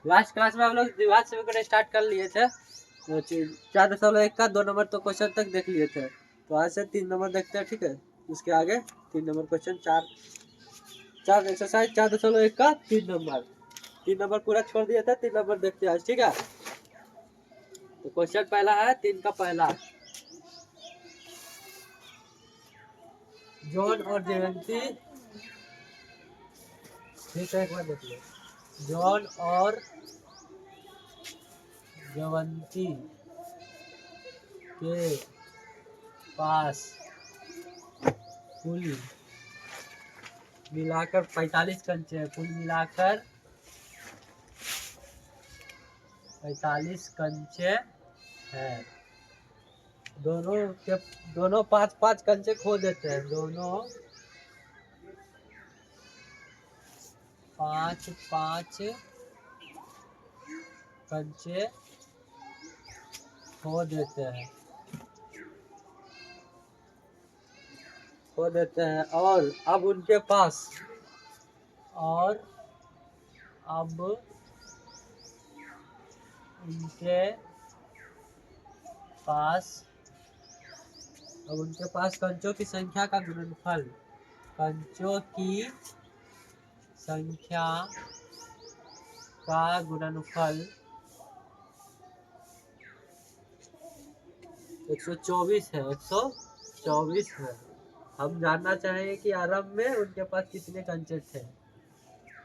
Last class में हम लोग द्विघात समीकरण स्टार्ट कर लिए थे, तो 4.1 का 2 नंबर तो क्वेश्चन तक देख लिए थे। तो आज से 3 नंबर देखते हैं, ठीक है। उसके आगे 3 नंबर क्वेश्चन, चार एक्सरसाइज 4.1 का 3 नंबर पूरा छोड़ दिया था। 3 नंबर देखते हैं आज, ठीक है। तो क्वेश्चन पहला है 3 का पहला, जॉन और जयंती, ठीक है, एक बार देख लो। जॉन और जयंती के पास कुल मिलाकर 45 कंचे हैं। कुल मिलाकर 45 कंचे हैं। दोनों 5-5 कंचे खो देते हैं। दोनों 5-5 कंचे खो देते हैं। और अब उनके पास कंचों की संख्या का गुणनफल, कंचों की संख्या का गुणनफल 124 है। 124 है। हम जानना चाहेंगे कि आरंभ में उनके पास कितने कंचे थे।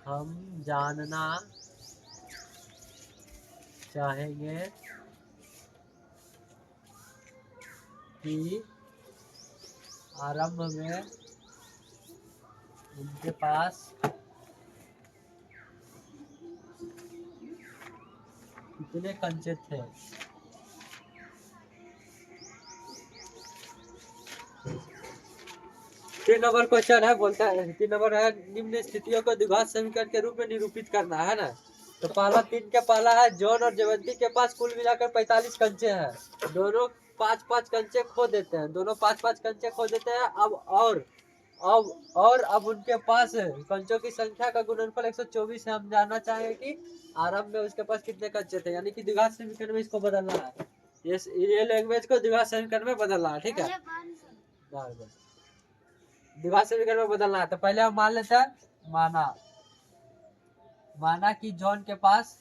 हम जानना चाहेंगे कि आरंभ में उनके पास कितने कंचे थे। 3 नंबर क्वेश्चन है, बोलता है 3 नंबर है, निम्न स्थितियों को द्विघात समीकरण के रूप में निरूपित करना है ना। तो पहला 3 के पहला है, जॉन और जयंती के पास कुल मिलाकर 45 कंचे हैं। दोनों 5-5 कंचे खो देते हैं। अब उनके पास कंचों की संख्या का गुणनफल 124 है। हम जानना चाहेंगे कि आरंभ में उसके पास कितने कंचे थे, यानी कि द्विघात समीकरण में इसको बदलना है। ये लैंग्वेज को द्विघात समीकरण में बदलना है, ठीक है। द्विघात समीकरण में बदलना है। तो पहले हम मान लेते हैं, माना कि जॉन के पास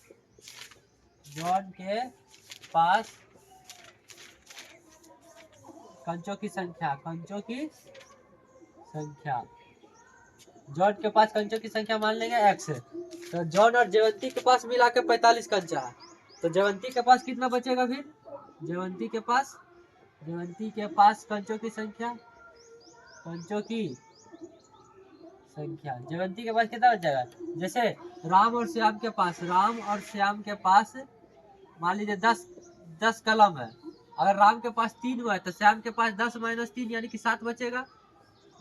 कंचों की संख्या जॉन के पास कंचों की संख्या मान लेंगे x है। तो जॉन और जयंती के पास मिला के 45 कंचा है। तो जयंती के पास कितना बचेगा फिर? जयंती के पास कंचों की संख्या जयंती के पास कितना बचेगा? जैसे राम और श्याम के पास मान लीजिए 10 कलम है। अगर राम के पास 3 हुआ है तो श्याम के पास 10 - 3 यानी कि 7 बचेगा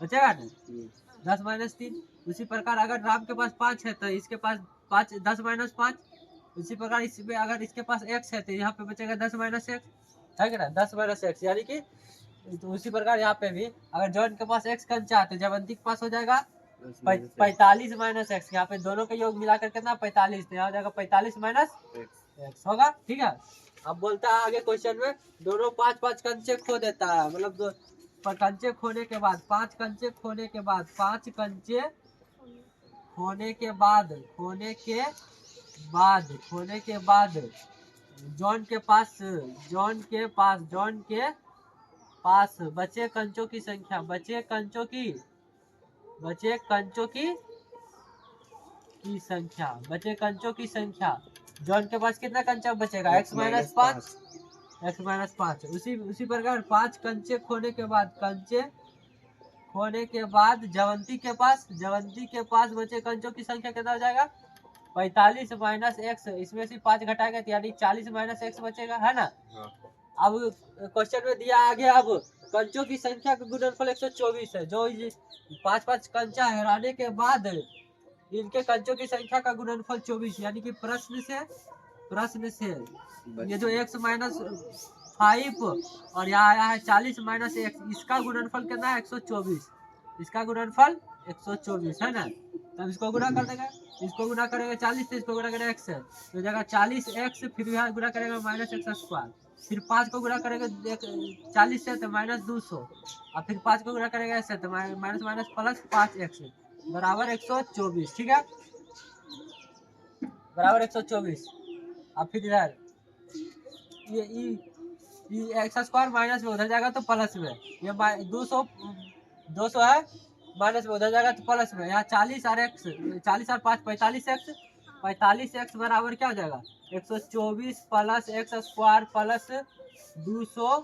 ना। 10 - 3। उसी प्रकार अगर राम के पास 5 है तो इसके पास 10 - 5। उसी प्रकार इसमें अगर इसके पास x है तो यहाँ पे बचेगा 10 - x, है कि ना। 10 - x यानी कि तो उसी प्रकार यहाँ पे भी अगर जॉन के पास x कंचा है तो जयंती के पास हो जाएगा 45 - x। यहाँ पे दोनों का योग मिलाकर कितना 45, तो यहाँ हो जाएगा 45 - x होगा, ठीक है। अब बोलता है आगे क्वेश्चन में, दोनों 5-5 कंचे खो देता है। मतलब कंचे खोने के बाद 5 कंचे खोने के बाद जॉन के पास बचे कंचों की संख्या जॉन के पास कितना कंचा बचेगा? x - 5। उसी प्रकार 5 कंचे खोने के बाद जयंती के पास बचे कंचों की संख्या कितना हो जाएगा? 45 - x। इसमें से 5 घटाएगा तो यानी 40 - x बचेगा, है ना। अब क्वेश्चन में दिया आगे, अब कंचों की संख्या का गुणनफल 124 है। जो 5-5 कंचा हराने के बाद इनके कंचों की संख्या का गुणनफल 24, यानी कि प्रश्न से ये जो x - 5 और यहाँ आया है 40 - x, इसका गुणनफल कितना है? 124। इसका गुणनफल 124 है ना। तब इसको गुना कर देगा, इसको गुना करेगा 40 से, इसको गुना करेगा x से, तो जगह 40x, फिर यहाँ गुना करेगा -x², फिर 5 को गुना करेगा 40 से तो -200, और फिर 5 को गुना करेगा ऐसे तो माइनस माइनस प्लस 5x बराबर 124। ठीक है, बराबर 124। अब फिर इधर ये x² माइनस में उधर जाएगा तो प्लस में, ये 200 है, माइनस में उधर जाएगा तो प्लस में, यहाँ 40 और x, 40 और 5 45x, 45x बराबर क्या हो जाएगा 124 प्लस x² प्लस 200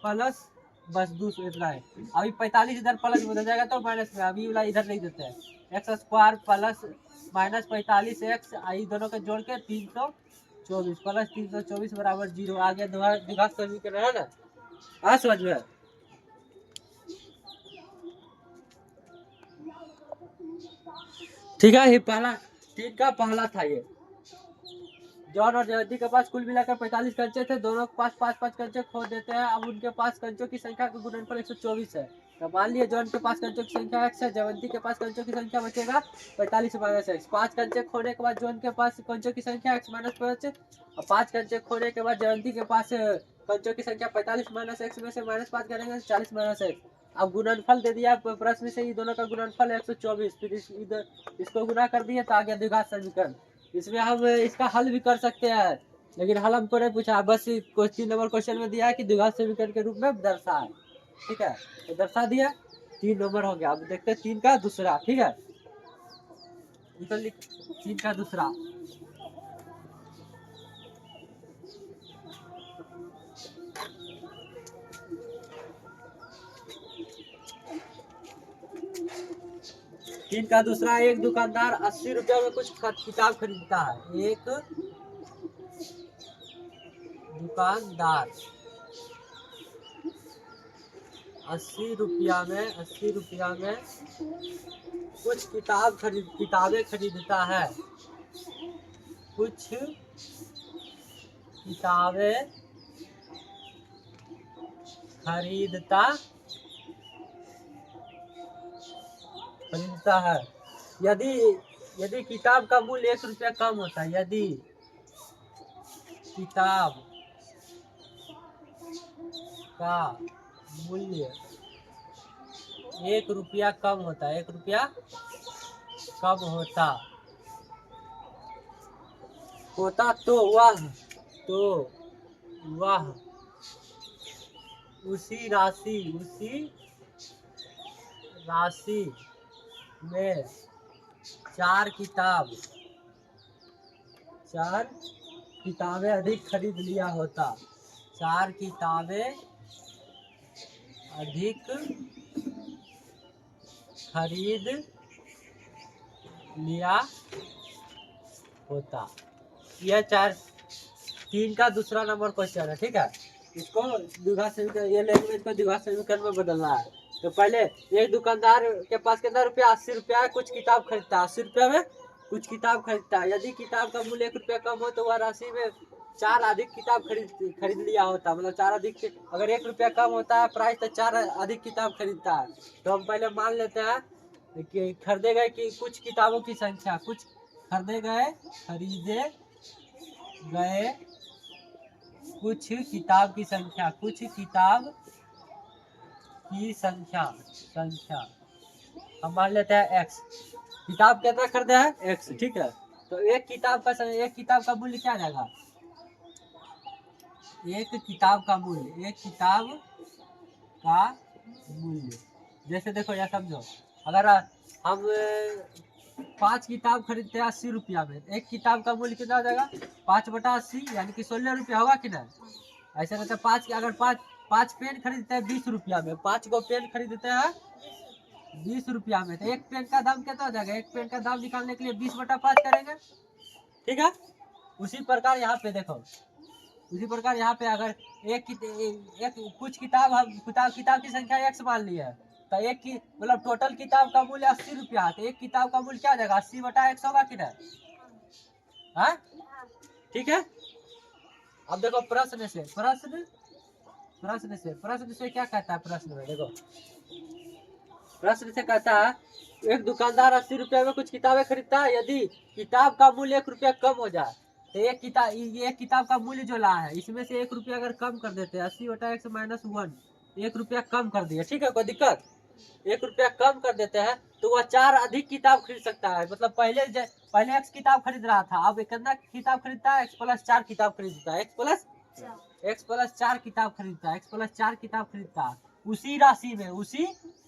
प्लस बस 200 इतना है। अभी 45 इधर प्लस में उधर जाएगा तो माइनस में, अभी वाला इधर नहीं देते हैं, x² प्लस माइनस 45x, आई दोनों को जोड़ के 324 प्लस 324 बराबर 0 आ गया। द्विघात समीकरण है ना, हाँ समझ में। ठीक है, ये पहला 3 का पहला था। ये जॉन और जयंती के पास कुल मिलाकर 45 कंचे थे, दोनों के पास 5-5 कंचे खो देते हैं। अब उनके पास कंचों की संख्या का गुणनफल 124 है। तो मान लिया जॉन के पास कंचों की संख्या x है, जयंती के पास कंचों की संख्या बचेगा 45 माइनस x। 5 कंचे खोने के बाद जॉन के पास कंचों की संख्या x माइनस 5, और 5 कंचे खोने के बाद जयंती के पास कंचों की संख्या 45 माइनस x में से -5 करेंगे 40 माइनस x। अब गुणनफल दे दिया प्रश्न से, ये दोनों का गुणनफल है 124, फिर इसको गुना कर दिए तो आ गया द्विघात समीकरण। इसमें हम इसका हल भी कर सकते हैं, लेकिन हल हमको नहीं पूछा, बस 3 नंबर क्वेश्चन में दिया है कि द्विघात समीकरण के रूप में दर्शा है। ठीक है, तो दर्शा दिया, 3 नंबर हो गया। अब देखते हैं 3 का दूसरा। ठीक है, 3 का दूसरा। का दूसरा, एक दुकानदार 80 रुपया में कुछ किताब खरीदता है। एक दुकानदार 80 रुपया में कुछ किताबें खरीदता है, कुछ किताबें खरीदता है। यदि किताब का मूल्य 1 रुपया कम होता है, यदि किताब का मूल्य 1 रुपया कम होता है, 1 रुपया कम होता तो वह उसी राशि में 4 किताबें अधिक खरीद लिया होता, 4 किताबें अधिक खरीद लिया होता। यह 3 का दूसरा नंबर क्वेश्चन है। ठीक है, इसको द्विघात समीकरण, ये लैंग्वेज को द्विघात समीकरण में बदलना है। तो पहले एक दुकानदार के पास कितना रुपया, 80 रुपया है, कुछ किताब खरीदता है, 80 रुपया में कुछ किताब खरीदता है। यदि किताब का मूल्य 1 रुपया कम हो तो वह राशि में 4 अधिक किताब खरीद लिया होता, मतलब 4 अधिक, अगर 1 रुपया कम होता है प्राइस तो 4 अधिक किताब खरीदता है। तो हम पहले मान लेते हैं कि खरीदे गए कि कुछ किताबों की संख्या, कुछ खरीदे गए कुछ किताब की संख्या, कुछ किताब की संख्या हम मान लेते हैं x। किताब कितना खरीदे हैं x। ठीक है, तो एक किताब का मूल्य क्या जाएगा, एक किताब का मूल्य, जैसे देखो या समझो, अगर हम 5 किताब खरीदते हैं 80 रुपया में, एक किताब का मूल्य कितना हो जाएगा 5/80, यानी कि 16 रुपया होगा कि नहीं। ऐसे रहता है, अगर 5 पेन खरीदते हैं 20 रुपया में, 5 गो पेन खरीदते हैं 20 रुपया में, तो एक पेन का दाम कितना हो जाएगा, एक पेन का दाम निकालने के लिए 20/5 करेंगे। ठीक है, उसी प्रकार यहाँ पे देखो, अगर कुछ किताब की संख्या x मान ली है, तो एक की मतलब टोटल किताब का मूल्य 80 रुपया है, तो एक किताब का मूल्य क्या हो जाएगा 80/x होगा कि नहीं। हाँ ठीक है, अब देखो प्रश्न से क्या कहता है प्रश्न में, देखो प्रश्न से कहता है एक दुकानदार 80 रुपया में कुछ किताबें खरीदता है, यदि किताब का मूल्य 1 रुपया कम हो जाए तो एक किताब का मूल्य जो ला है इसमें से 1 रुपया अगर कम कर देते हैं, 80/1 - 1, 1 रुपया कम कर दिया, ठीक है, कोई दिक्कत, 1 रुपया कम कर देते हैं तो वह 4 अधिक किताब खरीद सकता है। मतलब पहले x किताब खरीद रहा था, अब कितना किताब खरीदता है, x+4 किताब खरीदता है, x+4 किताब खरीदता है, x+4 किताब खरीदता है उसी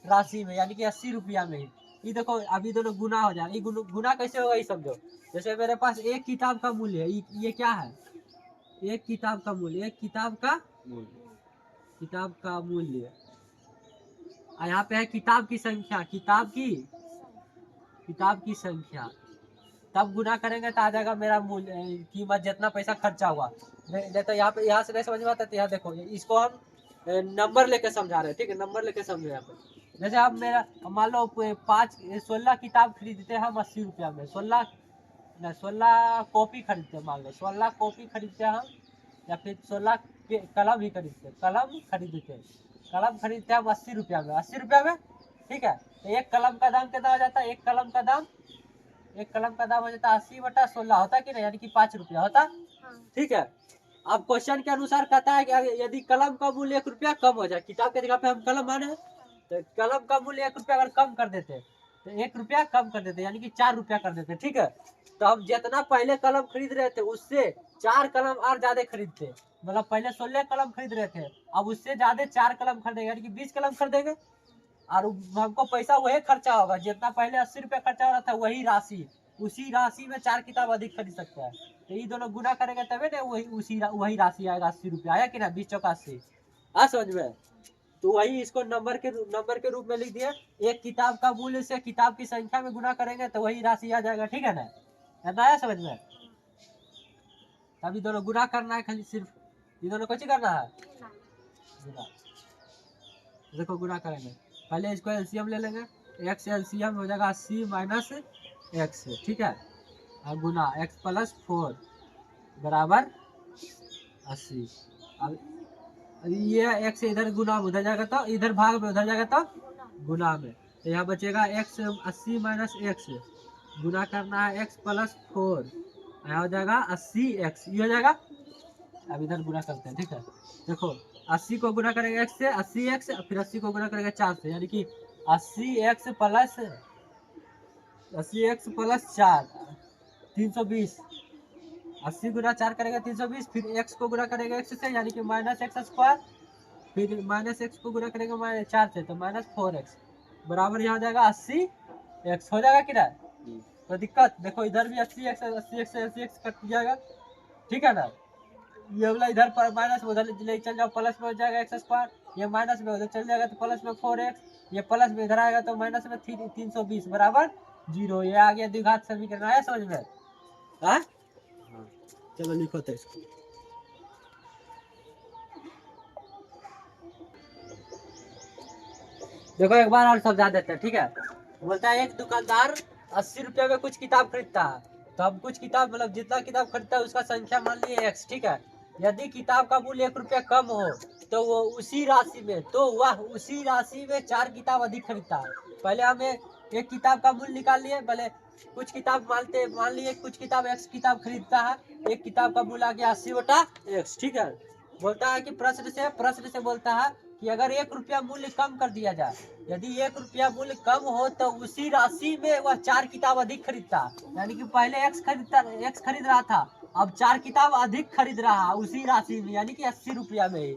राशि में यानी कि 80 रुपया में ही। ये देखो अभी दोनों गुना हो जाए, गुना कैसे होगा ये समझो। जैसे मेरे पास एक किताब का मूल्य है, ये क्या है, एक किताब का मूल्य, एक किताब का मूल्य, और यहाँ पे है किताब की संख्या, किताब की संख्या, तब गुना करेंगे तो आ जाएगा मेरा मूल्य, कीमत, जितना पैसा खर्चा हुआ। तो यहाँ से नहीं समझ में आता तो यहाँ देखो, इसको हम नंबर लेके समझा रहे हैं, ठीक है, नंबर लेके समझे यहाँ पे। जैसे अब मेरा मान लो 16 किताब खरीदते हैं हम 80 रुपया में, 16 कॉपी खरीदते हैं, मान लो 16 कॉपी खरीदते हैं हम, या फिर 16 कलम ही खरीदते हैं, कलम खरीदते हैं हम 80 रुपया में, 80 रुपया में, ठीक है। तो एक कलम का दाम कितना हो जाता है, एक कलम का दाम हो जाता है 80/16 होता कि नहीं, यानी कि 5 रुपया होता, ठीक है। अब क्वेश्चन के अनुसार कहता है कि यदि कलम का मूल्य 1 रुपया कम हो जाए, किताब के जगह पे हम कलम माने, तो कलम का मूल्य 1 रुपया अगर कम कर देते तो 1 रुपया कम कर देते यानी कि 4 रुपया कर देते, ठीक है। तो हम जितना पहले कलम खरीद रहे थे उससे 4 कलम और ज्यादा खरीदते, मतलब पहले 16 कलम खरीद रहे थे, अब उससे ज्यादा 4 कलम खरीदेंगे यानी कि 20 कलम खरीदेंगे, और हमको पैसा वही खर्चा होगा जितना पहले 80 रुपया खर्चा हो रहा था, वही राशि, उसी राशि में 4 किताब अधिक खरीद सकता है। तो ये दोनों गुना करेंगे तभी ना वही राशि आएगा, 80 रुपया आया कि ना, 20 चौका 80, आ समझ में। तो वही इसको नंबर के रूप में लिख दिया, एक किताब का मूल्य से किताब की संख्या में गुना करेंगे तो वही राशि आ जाएगा, ठीक है ना, आया समझ में। अभी दोनों गुना करना है, खाली सिर्फ ये दोनों कुछ करना है, गुना। देखो गुना करेंगे, पहले इसको एलसीएम ले लेंगे, x एलसीएम हो जाएगा 80 - x, ठीक है, और गुना x+4 बराबर 80। अब ये x इधर गुना उधर जाएगा तो इधर भाग में, उधर जाएगा तो गुना में, तो यहाँ बचेगा x 80 - x, गुना करना है x+4, यहाँ हो जाएगा 80x, ये हो जाएगा। अब इधर गुना करते हैं, ठीक है, देखो 80 को गुना करेंगे x से, 80x, फिर 80 को गुना करेंगे 4 से, यानी कि 80x + 4 320, 80 गुना 4 करेंगे 320, फिर x को गुना करेंगे x से यानी कि -x², फिर -x को गुना करेंगे 4 से तो -4x, बराबर यहाँ हो जाएगा 80x, हो जाएगा कि ना, तो दिक्कत देखो इधर भी 80x कट जाएगा, ठीक है ना। ये वाला इधर पर माइनस में, उधर ले चल जाओ, प्लस में हो जाएगा x², ये माइनस में उधर चल जाएगा तो प्लस में 4x, ये प्लस में इधर आएगा तो माइनस में 320 बराबर 0, ये आ गया द्विघात समीकरण, आया समझ में, हाँ चलो लिखो तो इसको। देखो एक बार और समझा देते हैं, ठीक है। बोलता है एक दुकानदार 80 रुपया में कुछ किताब खरीदता है, तो हम कुछ किताब मतलब जितना किताब खरीदता है उसका संख्या मान लिए x, ठीक है। यदि किताब का मूल्य 1 रुपया कम हो तो वो उसी राशि में 4 किताब अधिक खरीदता है। पहले हमें एक किताब का मूल्य निकाल लिए, पहले कुछ किताब मान लिए कुछ किताब x किताब खरीदता है, एक किताब का मूल्य आ गया 80/x, ठीक है। बोलता है कि प्रश्न से बोलता है कि अगर 1 रुपया मूल्य कम कर दिया जाए, यदि 1 रुपया मूल्य कम हो तो उसी राशि में वह 4 किताब अधिक खरीदता, यानी कि पहले x खरीद रहा था, अब 4 किताब अधिक खरीद रहा उसी राशि में, यानी कि 80 रुपया में ही,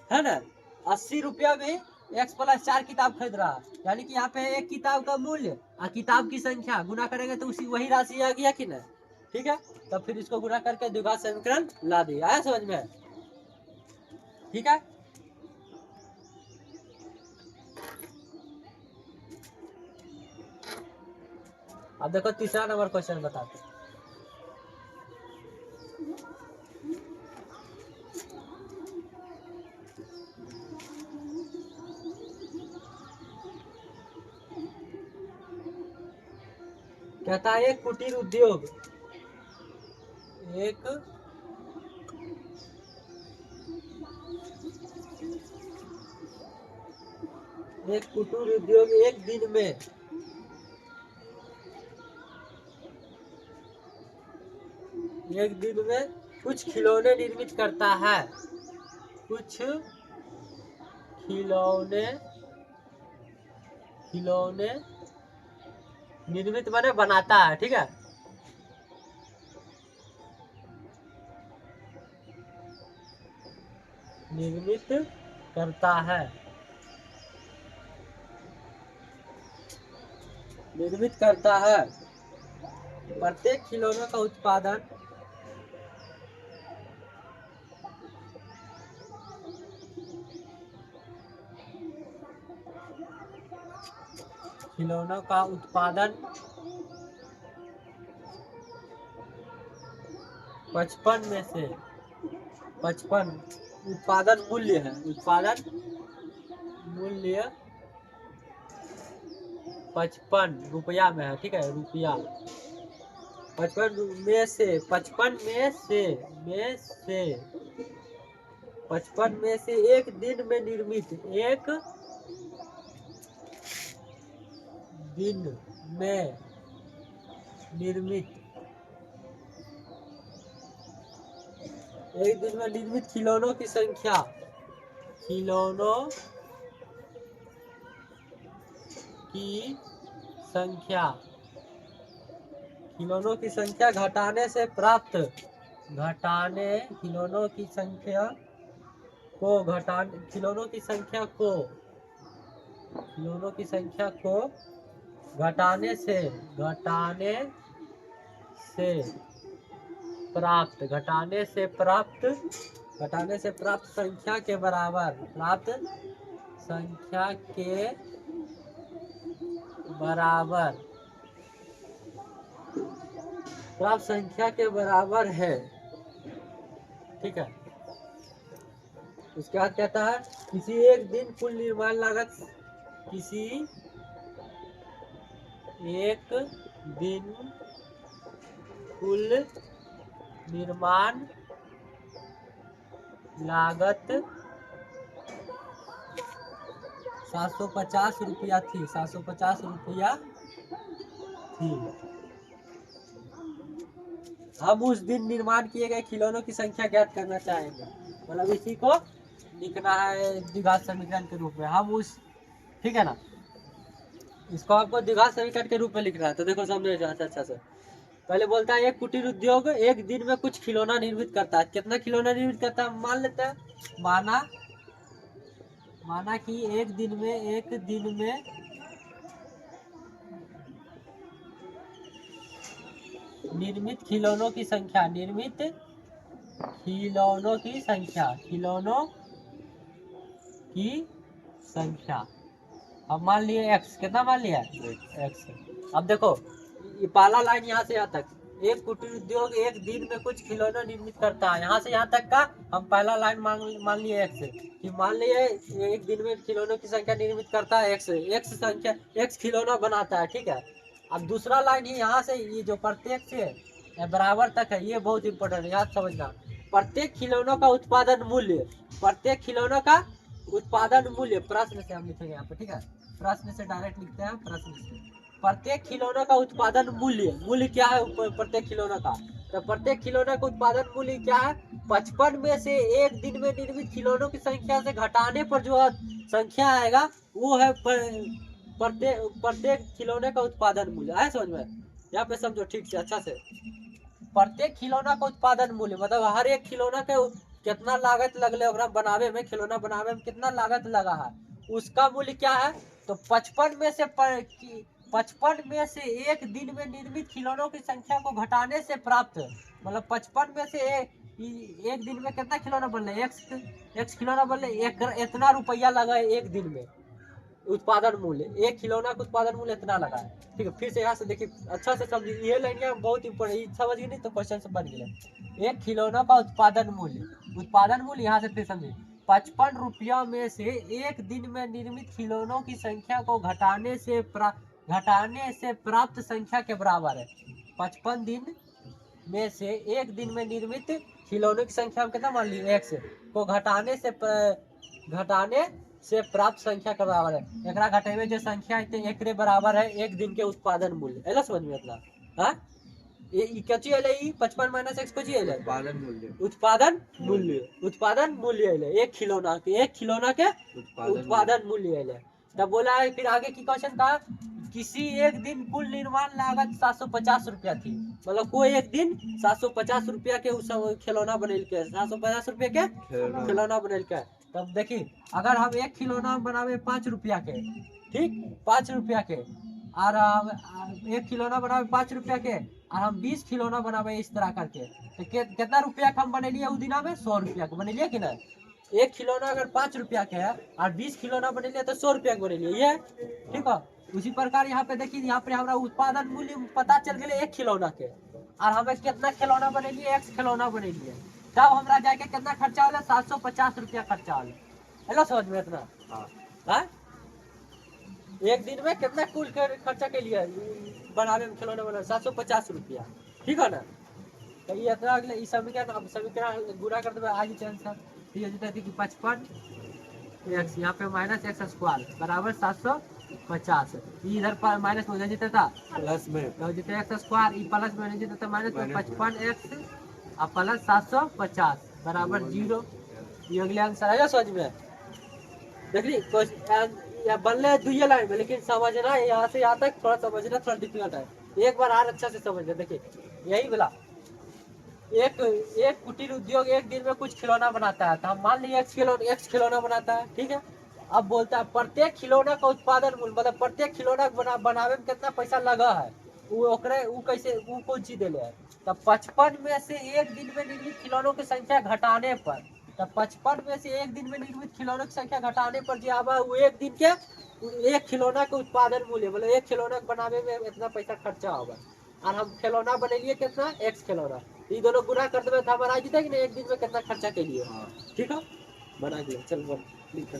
है ना, 80 रुपया में x+4 किताब खरीद रहा, यानी कि यहाँ पे एक किताब का मूल्य और किताब की संख्या गुना करेंगे तो वही राशि आ गया कि ना, ठीक है। तब फिर इसको गुना करके द्विघात समीकरण ला दिया, आया समझ में, ठीक है। अब देखो तीसरा नंबर क्वेश्चन बताते हैं। कहता है एक कुटीर उद्योग एक कुटीर उद्योग एक दिन में कुछ खिलौने निर्मित करता है। कुछ खिलौने निर्मित माने बनाता है, ठीक है। निर्मित करता है, प्रत्येक खिलौने का उत्पादन खिलौनों का उत्पादन 55 में से 55 उत्पादन मूल्य है। उत्पादन मूल्य 55 रुपया में है, ठीक है, रुपया 55 में से 55 में से एक दिन में निर्मित एक दिन में निर्मित खिलौनों की संख्या घटाने से प्राप्त खिलौनों की संख्या को घटाने से प्राप्त संख्या के बराबर है, ठीक है। उसके बाद कहता है किसी एक दिन कुल निर्माण लागत कुल निर्माण लागत 750 रुपया थी। हम उस दिन निर्माण किए गए खिलौनों की संख्या ज्ञात करना चाहेंगे। मतलब इसी को लिखना है द्विघात समीकरण के रूप में। हम उस, ठीक है ना, इसको आपको द्विघात समीकरण के रूप में लिखना है। तो देखो समझो अच्छा से। पहले बोलता है एक कुटीर उद्योग एक दिन में कुछ खिलौना निर्मित करता है। कितना खिलौना निर्मित करता है मान लेते हैं। माना कि एक दिन में निर्मित खिलौनों की संख्या अब मान लिए x। कितना मान लिया x। अब देखो ये पहला लाइन यहाँ से यहाँ तक, एक कुटीर उद्योग एक दिन में कुछ खिलौना निर्मित करता है, यहाँ से यहाँ तक का हम पहला लाइन मान लिए x कि मान लिए एक दिन में खिलौनों की संख्या निर्मित करता है x खिलौना बनाता है, ठीक है। अब दूसरा लाइन ही यहाँ से ये जो प्रत्येक से बराबर तक है, ये बहुत इंपॉर्टेंट है, याद समझना। प्रत्येक खिलौनों का उत्पादन मूल्य प्रश्न से हम लिखेंगे यहाँ पे, ठीक है। प्रश्न से डायरेक्ट लिखते हैं, प्रश्न से। प्रत्येक खिलौनों का उत्पादन मूल्य क्या है प्रत्येक खिलौनों का। तो प्रत्येक खिलौनों का उत्पादन मूल्य क्या है 55 में से एक दिन में निर्मित खिलौनों की संख्या से घटाने पर जो संख्या आएगा वो है प्रत्येक खिलौने का उत्पादन मूल्य। आए समझ में, यहाँ पे समझो ठीक से अच्छा से। प्रत्येक खिलौना का उत्पादन मूल्य मतलब हर एक खिलौना के कितना लागत लगले बनावे में, खिलौना बनावे में कितना लागत लगा है उसका मूल्य क्या है। तो 55 में से एक दिन में निर्मित खिलौनों की संख्या को घटाने से प्राप्त, मतलब 55 में से एक दिन में कितना खिलौना बन रहा है एक्स खिलौना बन रहा है, इतना रुपया लगा है एक दिन में। उत्पादन मूल्य एक खिलौना का उत्पादन मूल्य इतना लगा है, ठीक है। फिर से यहाँ से देखिए अच्छा से समझिए, ये लाइन बहुत इंपॉर्टेंट, समझ गए नहीं तो क्वेश्चन से बन गया। एक खिलौना का उत्पादन मूल्य यहाँ से फिर समझिए 55 रुपया में से एक दिन में निर्मित खिलौनों की संख्या को घटाने से प्राप्त संख्या के बराबर है। 55 दिन में से एक दिन में निर्मित खिलौनों की संख्या कितना मान ली x को घटाने से प्राप्त संख्या के बराबर है। एकरा घटेबे जो संख्या है एकरे बराबर है एक दिन के उत्पादन मूल्य। एला समझ में इतना? हाँ, ये कथी है? ई 55 माइनस x कथी है? उत्पादन मूल्य। उत्पादन मूल्य, उत्पादन मूल्य है एक खिलौना के, एक खिलौना के उत्पादन मूल्य है। तब बोला है फिर आगे की क्वेश्चन था, किसी एक दिन कुल निर्माण लागत 750 रुपया थी। मतलब कोई एक दिन 750 रुपया के उस खिलौना बनेल के, 750 रुपया के खिलौना बनेल के। तब देखी, अगर हम एक खिलौना बनावे 5 रुपया के, ठीक, 5 रुपया के, और एक खिलौना बनावे 5 रुपया के, और हम 20 खिलौना बनावे इस तरह करके, तो कितना रुपया का हम बनेलिए उस दिना में? 100 रुपया का बनेलिए कि ना? एक खिलौना अगर 5 रुपया के है और 20 खिलौना बनेलिए तो 100 रुपया के बनेलिए, ये ठीक है। उसी प्रकार यहाँ पे देखिए, यहाँ पे हमारा उत्पादन मूल्य पता चल गए एक खिलौना के, और हमें कितना खिलौना बनेलिए? x खिलौना बनेलिए। तब हमारा जाके कितना खर्चा होला? 750 रुपया खर्चा होला। हेलो, समझ में इतना? हाँ, एक दिन में कितना कुल खर्चा के लिए बनाने में खिलौना बना? 750 रुपया, ठीक है ना? तो ये इतना अगले इस समीकरण, अब समीकरण गुणा कर देवे आज के आंसर, तो ये होता है कि 55 x यहाँ पे माइनस एक्स स्क्वायर बराबर 750, इधर पर माइनस में जीता था प्लस में, तो जीते एक्स स्क्वायर, प्लस में जीता था माइनस में 55x और प्लस 750 बराबर 0। ये अगले आंसर आएगा समझ में? देख ली या बनले दुइये लाइन में, लेकिन समझना है यहाँ से यहाँ तक थोड़ा समझना थोड़ा डिफिकल्ट है। एक बार और अच्छा से समझ ले। देखिए यही बोला, एक कुटीर उद्योग एक दिन में कुछ खिलौना बनाता है, तो हम मान लीजिए एक्स खिलौना बनाता है, ठीक है। अब बोलता है प्रत्येक खिलौना का उत्पादन मूल्य, मतलब प्रत्येक खिलौना बनावे में कितना पैसा लगा है, वो कैसे, वो कौन चीज दे है? तब 55 में से एक दिन में निर्मित खिलौनों की संख्या घटाने पर, तब 55 में से एक दिन में निर्मित खिलौनों की संख्या घटाने पर जो आवा वो एक दिन के एक खिलौना के उत्पादन मूल्य, मतलब एक खिलौना बनावे में इतना पैसा खर्चा होगा। और हम खिलौना बनेलिए कितना? एक्स खिलौना, ये दोनों गुना कर देवे तो हमारा जीता कि नहीं एक दिन में कितना खर्चा के लिए। ठीक है, बना दिया। चल क्लिक कर।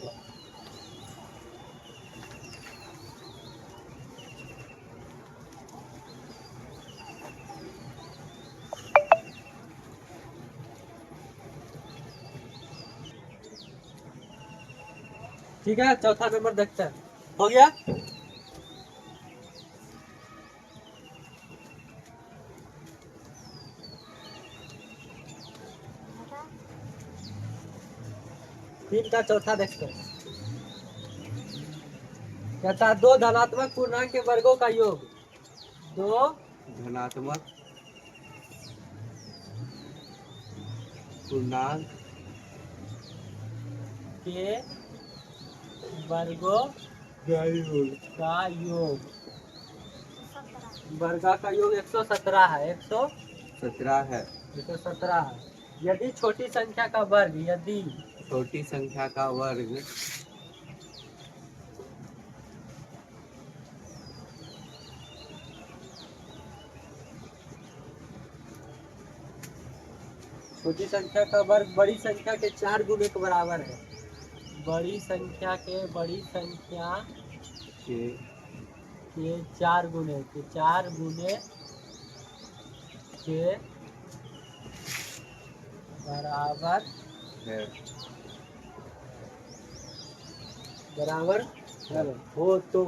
ठीक है, चौथा नंबर देखते हैं, हो गया। तीन का चौथा देखते हैं, कहता है दो धनात्मक पूर्णांक के वर्गों का योग, दो धनात्मक पूर्णांक के वर्गों का योग, वर्गा का योग 117 है, 117 है, 117 है। यदि छोटी संख्या का वर्ग, यदि छोटी संख्या का वर्ग छोटी संख्या का वर्ग बड़ी संख्या के 4 गुने के बराबर है, बड़ी संख्या के 4 गुने के बराबर है, बराबर हो तो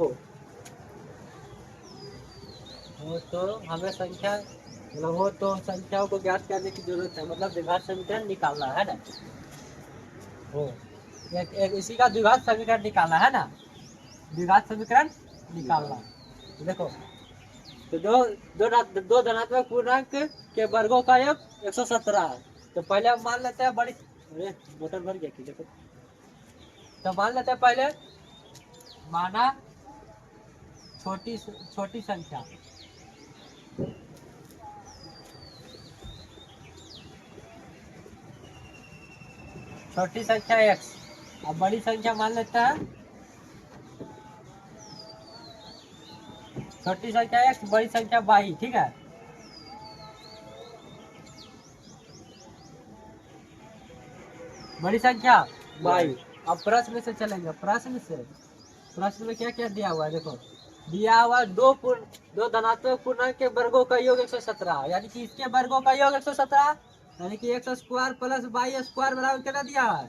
हमें संख्या, मतलब हो तो संख्याओं को ज्ञात करने की जरूरत है, मतलब द्विघात समीकरण निकालना है ना। हो एक इसी का द्विघात समीकरण निकालना है ना, द्विघात समीकरण निकालना। देखो तो दो धनात्मक पूर्णांक के वर्गों का योग 117 है। तो पहले हम मान लेते हैं बड़ी, अरे बोतल भर गया कि देखो, तो मान लेते हैं पहले, माना छोटी संख्या, छोटी संख्या x, अब बड़ी संख्या मान लेते हैं, छोटी संख्या x, बड़ी संख्या y, ठीक है। बड़ी संख्या y। अब प्रश्न से चलेंगे, प्रश्न में क्या क्या दिया हुआ है? देखो दिया हुआ दो धनात्मक पूर्णांक के वर्गों का योग 117, यानी कि इसके वर्गों का योग 117, यानी कि x square plus y square बराबर कितना दिया है?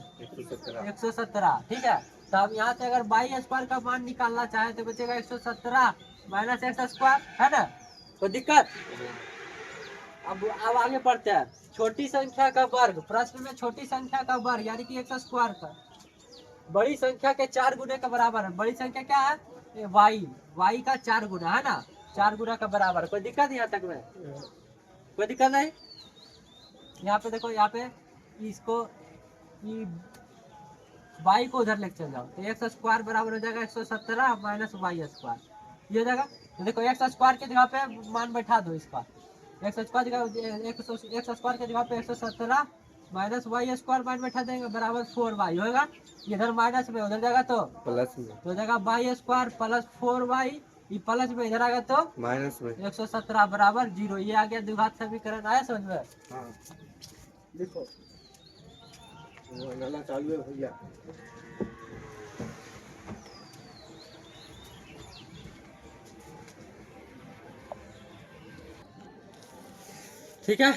117, ठीक है। तो हम यहाँ से अगर वाई स्क्वायर का मान निकालना चाहे तो बचेगा 117 माइनस एक्स स्क्वायर, है ना? कोई दिक्कत? अब आगे बढ़ते हैं। छोटी संख्या का वर्ग, प्रश्न में छोटी संख्या का वर्ग यानी कि एक्स स्क्वायर का बड़ी संख्या के 4 गुने का बराबर है। बड़ी संख्या क्या है? वाई, वाई का 4 गुना, है ना? 4 गुना का बराबर। कोई दिक्कत यहाँ तक में? कोई दिक्कत नहीं? यहाँ पे देखो, यहाँ पे इसको वाई को उधर लेके चल जाओ तो एक्स स्क्वायर बराबर हो जाएगा 117 माइनस वाई स्क्वायर, ये हो जाएगा। तो देखो एक्स स्क्वायर की जगह पे मान बैठा दो इसका, एक्स स्क्वायर एक्स स्क्वायर की जगह पे 117 माइनस वाई स्क्वायर मान बैठा देंगे बराबर 4y होगा। इधर माइनस में उधर जाएगा तो प्लस में, तो जाएगा वाई स्क्वायर प्लस 4y, ये प्लस में इधर आ गया तो माइनस में। 117 बराबर 0। ये आ गया द्विघात समीकरण। आया समझ में? हाँ देखो वो नाला चालू है भैया। ठीक है।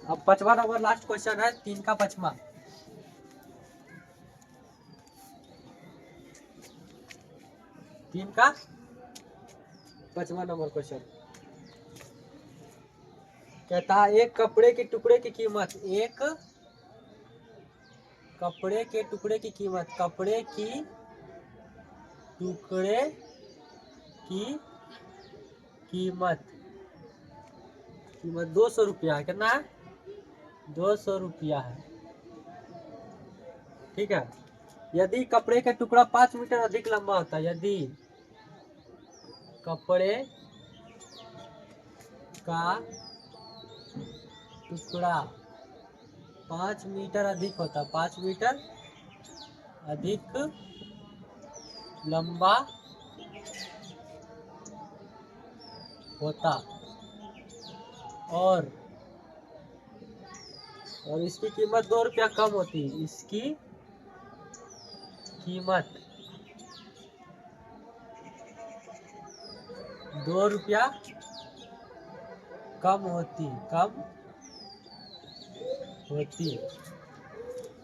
अब 5वां नंबर लास्ट क्वेश्चन है, 3 का 5वां। तीन का 5वां नंबर क्वेश्चन कहता है एक कपड़े के टुकड़े की कीमत, एक कपड़े के टुकड़े की कीमत, कपड़े की टुकड़े की कीमत 200 रुपया है। कितना है? 200 रुपया है। ठीक है। यदि कपड़े का टुकड़ा 5 मीटर अधिक लंबा होता है, यदि कपड़े का टुकड़ा 5 मीटर अधिक होता, 5 मीटर अधिक लंबा होता और इसकी कीमत 2 रुपया कम होती, इसकी कीमत 2 रुपया कम होती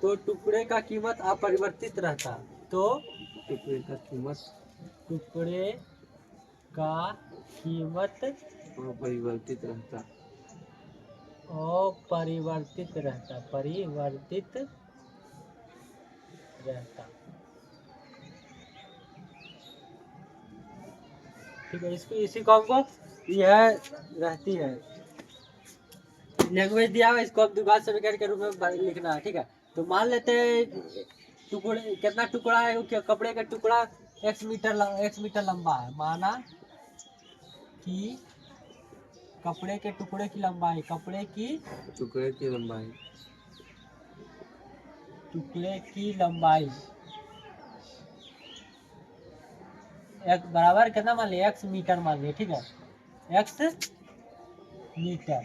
तो टुकड़े का कीमत अपरिवर्तित रहता। तो टुकड़े का कीमत टुकड़े का कीमत परिवर्तित रहता। परिवर्तित रहता। ठीक है। इसको इसी को हमको यह रहती है लैंग्वेज दिया हुआ, इसको हम द्विघात समीकरण के रूप में लिखना है। ठीक है। तो मान लेते हैं टुकड़े, कितना टुकड़ा है? क्या कपड़े का टुकड़ा x मीटर लंबा है। माना कि कपड़े के टुकड़े की लंबाई, टुकड़े की लंबाई एक बराबर कितना मान लिया? x मीटर मान लिया। ठीक है, x मीटर।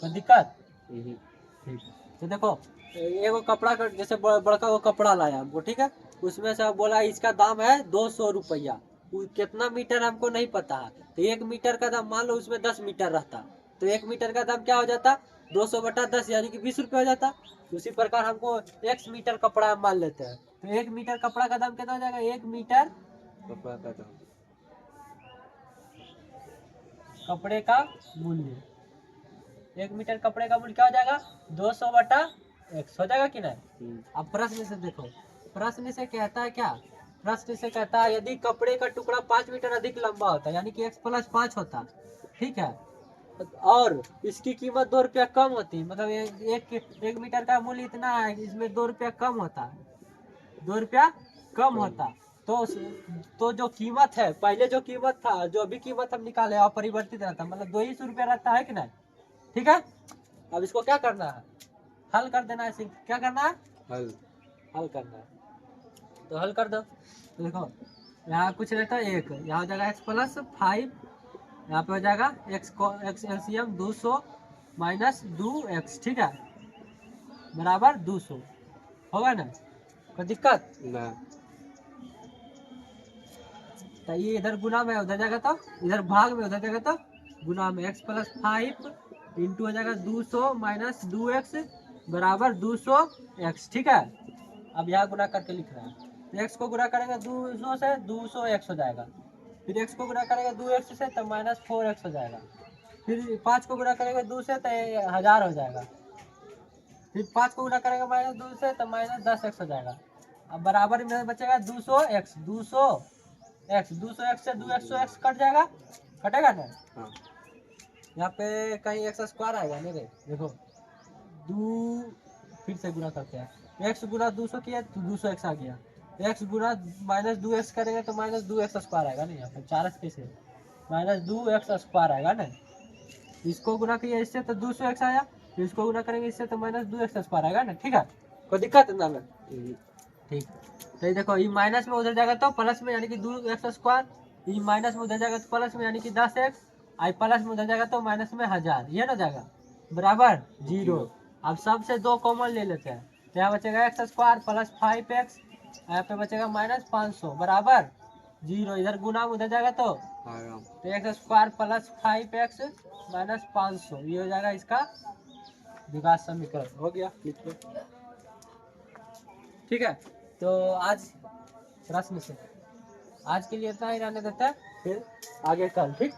कोई दिक्कत? ठीक है। तो देखो एगो कपड़ा का जैसे बड़का वो कपड़ा लाया हमको, ठीक है, उसमें से बोला इसका दाम है 200 रुपया। कितना मीटर हमको नहीं पता है, तो 1 मीटर का दाम मान लो उसमें 10 मीटर रहता, तो 1 मीटर का दाम क्या हो जाता? 200 बटा 10 यानी कि 20 रुपये हो जाता। उसी प्रकार हमको x मीटर कपड़ा मान लेते हैं, तो 1 मीटर कपड़ा का दाम कितना हो जाएगा? 1 मीटर कपड़ा का दाम, कपड़े का मूल्य, 1 मीटर कपड़े का मूल्य क्या हो जाएगा? 200 बटा x हो जाएगा कि नहीं? अब प्रश्न से देखो, प्रश्न से कहता है क्या? प्रश्न से कहता है यदि कपड़े का टुकड़ा 5 मीटर अधिक लंबा होता, यानी कि x + 5 होता, ठीक है, और इसकी कीमत 2 रुपया कम होती, मतलब एक मीटर का मूल्य इतना है, इसमें 2 रुपया कम होता, 2 रुपया कम होता, तो जो कीमत है, पहले जो कीमत था, जो अभी कीमत हम निकाले अपरिवर्तित रहता, मतलब 200 रुपया रहता है कि नहीं? ठीक है। अब इसको क्या करना है? हल कर देना है। सिर्फ क्या करना है? हल करना है। तो हल कर दो। तो देखो यहाँ कुछ रहता है 1, यहाँ हो जाएगा x + 5, यहाँ पे हो जाएगा x एलसीएम 200 माइनस 2x, ठीक है, बराबर 200 होगा ना? कोई दिक्कत ना। तो ये इधर गुना में उधर जाएगा, तो इधर भाग में उधर जाएगा, तो गुना में x + 5 इंटू हो जाएगा 200 माइनस 2x बराबर 200x, ठीक है। अब यहाँ गुना करके लिख रहा है, तो x को गुणा करेंगे 200 से 200x हो जाएगा। फिर x को गुणा करेंगे 2x से तो -4x हो जाएगा। फिर 5 को गुणा करेंगे 2 से तो 1000 हो जाएगा। फिर 5 को गुणा करेंगे -2 से तो -10x हो जाएगा। अब बराबर में बचेगा 200x 200x से 2x कट जाएगा, कटेगा ना। हाँ यहाँ पे कहीं एक्स स्क्वायर आएगा नहीं रे, देखो दो, फिर से गुणा करते हैं। x गुणा 200 किया तो 200x आ गया। x गुणा -2x करेंगे तो -2x स्क्वायर आएगा ना। यहाँ पे 4x कैसे, -2x स्क्वायर आएगा ना। इसको गुणा किया इससे तो 200x आया, फिर इसको गुणा करेंगे इससे तो -2x स्क्वायर आएगा ना। ठीक है, कोई दिक्कत है ना में? ठीक, तो ये देखो ये माइनस में उधर जाएगा तो प्लस में यानी कि 2x स्क्वायर, ये माइनस में उधर जाएगा तो प्लस में यानी कि 10x, आई प्लस में उधर जाएगा तो माइनस में 1000, ये ना जाएगा बराबर 0। अब सबसे 2 कॉमन ले लेते हैं, तो यहाँ बचेगा x स्क्वायर प्लस 5x, यहाँ पे बचेगा -500 बराबर 0। इधर गुना में उधर जाएगा तो x स्क्वायर प्लस 5x -500, ये हो जाएगा इसका द्विघात समीकरण। हो गया, ठीक है। तो आज प्रश्न से आज के लिए इतना ही रहने देते हैं, फिर आगे कल, ठीक।